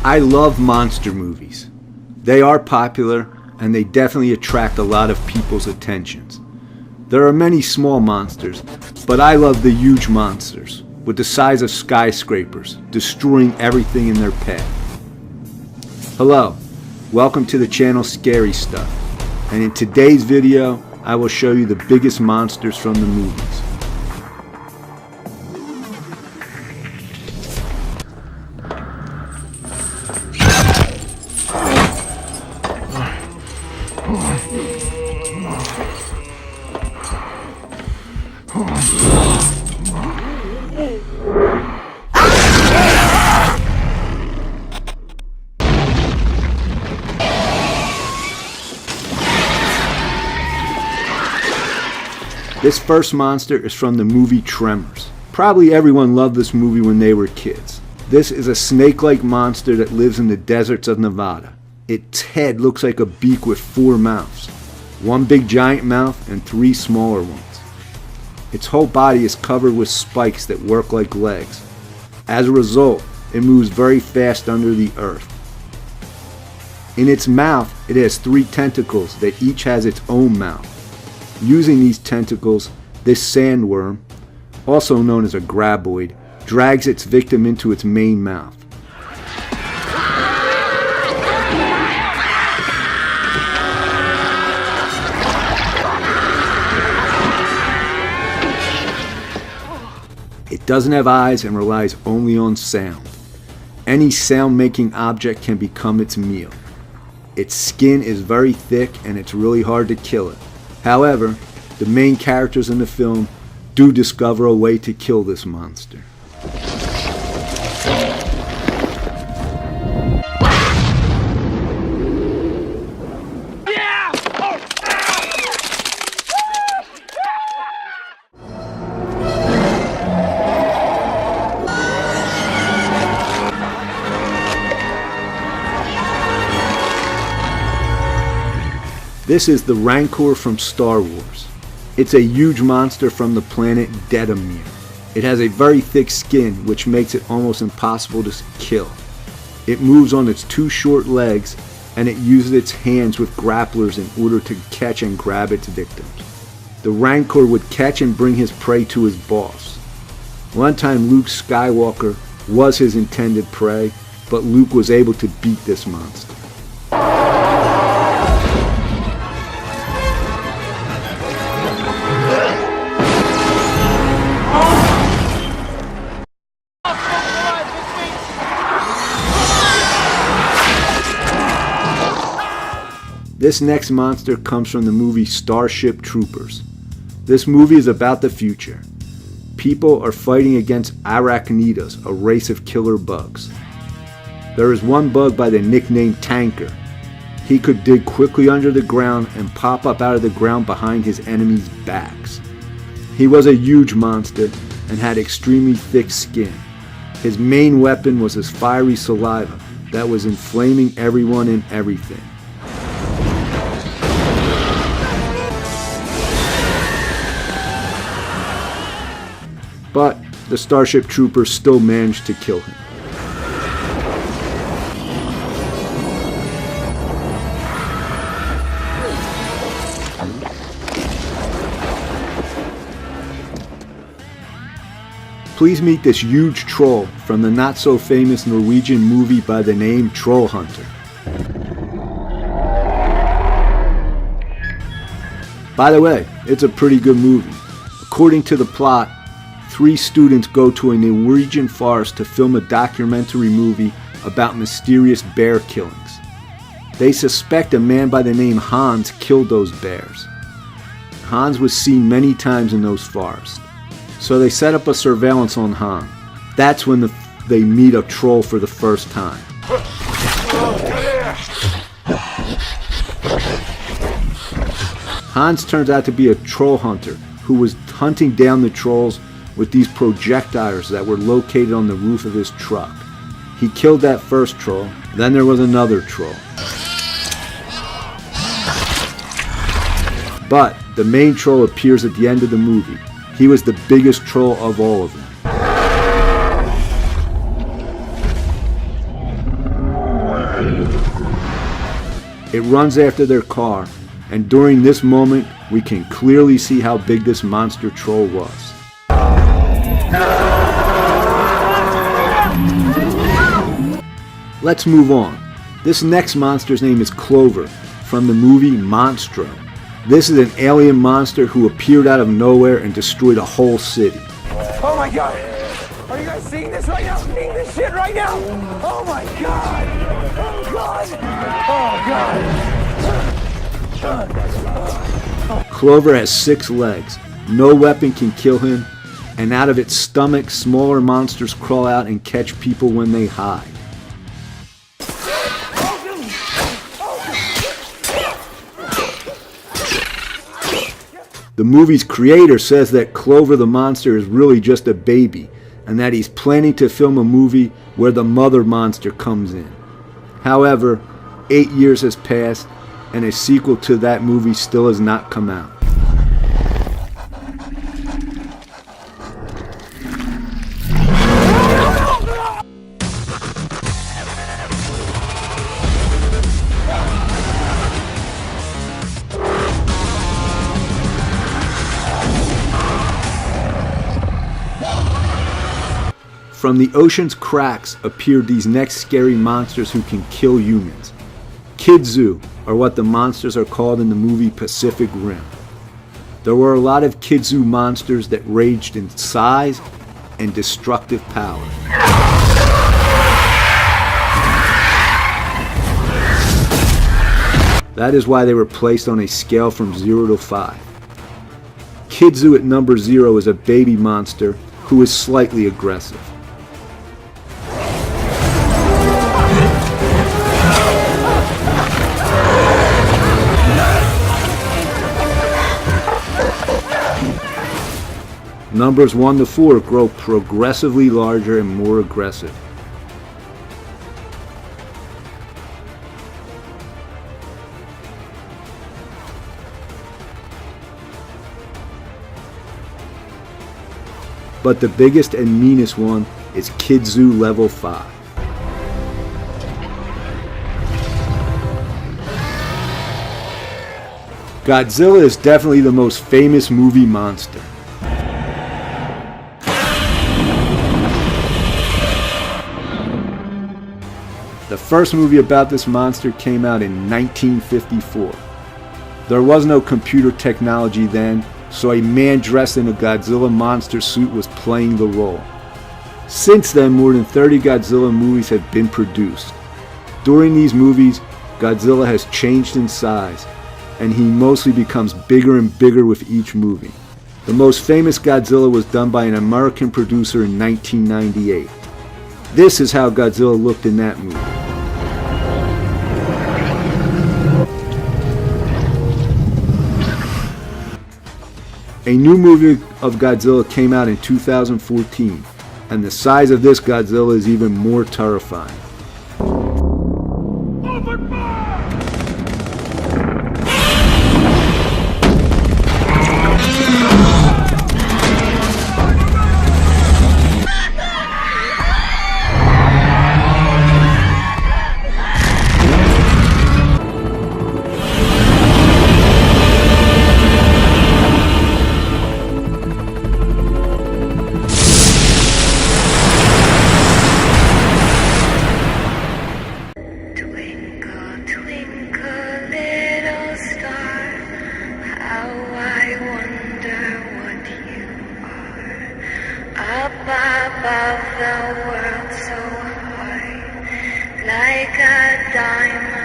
I love monster movies. They are popular and they definitely attract a lot of people's attentions. There are many small monsters, but I love the huge monsters with the size of skyscrapers, destroying everything in their path. Hello, welcome to the channel Scary Stuff, and in today's video I will show you the biggest monsters from the movies. This first monster is from the movie Tremors. Probably everyone loved this movie when they were kids. This is a snake-like monster that lives in the deserts of Nevada. Its head looks like a beak with 4 mouths. 1 big giant mouth and 3 smaller ones. Its whole body is covered with spikes that work like legs. As a result, it moves very fast under the earth. In its mouth, it has 3 tentacles that each has its own mouth. Using these tentacles, this sandworm, also known as a graboid, drags its victim into its main mouth. It doesn't have eyes and relies only on sound. Any sound-making object can become its meal. Its skin is very thick and it's really hard to kill it. However, the main characters in the film do discover a way to kill this monster. This is the Rancor from Star Wars. It's a huge monster from the planet Dedamir. It has a very thick skin, which makes it almost impossible to kill. It moves on its 2 short legs, and it uses its hands with grapplers in order to catch and grab its victims. The Rancor would catch and bring his prey to his boss. One time Luke Skywalker was his intended prey, but Luke was able to beat this monster. This next monster comes from the movie Starship Troopers. This movie is about the future. People are fighting against arachnidos, a race of killer bugs. There is one bug by the nickname Tanker. He could dig quickly under the ground and pop up out of the ground behind his enemies' backs. He was a huge monster and had extremely thick skin. His main weapon was his fiery saliva that was inflaming everyone and everything. But the Starship Troopers still managed to kill him. Please meet this huge troll from the not-so-famous Norwegian movie by the name Troll Hunter. By the way, it's a pretty good movie. According to the plot, 3 students go to a Norwegian forest to film a documentary movie about mysterious bear killings. They suspect a man by the name Hans killed those bears. Hans was seen many times in those forests. So they set up a surveillance on Hans. That's when they meet a troll for the first time. Hans turns out to be a troll hunter who was hunting down the trolls with these projectiles that were located on the roof of his truck. He killed that first troll, then there was another troll. But the main troll appears at the end of the movie. He was the biggest troll of all of them. It runs after their car, and during this moment, we can clearly see how big this monster troll was. Let's move on. This next monster's name is Clover, from the movie Monstro. This is an alien monster who appeared out of nowhere and destroyed a whole city. Oh my god! Are you guys seeing this right now? Seeing this shit right now? Oh my god! Oh god! Oh god! Clover has 6 legs. No weapon can kill him, and out of its stomach, smaller monsters crawl out and catch people when they hide. The movie's creator says that Clover the monster is really just a baby, and that he's planning to film a movie where the mother monster comes in. However, 8 years has passed, and a sequel to that movie still has not come out. From the ocean's cracks appeared these next scary monsters who can kill humans. Kidzu are what the monsters are called in the movie Pacific Rim. There were a lot of Kidzu monsters that ranged in size and destructive power. That is why they were placed on a scale from 0 to 5. Kidzu at number 0 is a baby monster who is slightly aggressive. Numbers 1 to 4 grow progressively larger and more aggressive. But the biggest and meanest one is Kidzu level 5. Godzilla is definitely the most famous movie monster. The first movie about this monster came out in 1954. There was no computer technology then, so a man dressed in a Godzilla monster suit was playing the role. Since then, more than 30 Godzilla movies have been produced. During these movies, Godzilla has changed in size, and he mostly becomes bigger and bigger with each movie. The most famous Godzilla was done by an American producer in 1998. This is how Godzilla looked in that movie. A new movie of Godzilla came out in 2014, and the size of this Godzilla is even more terrifying. Above the world so high, like a diamond.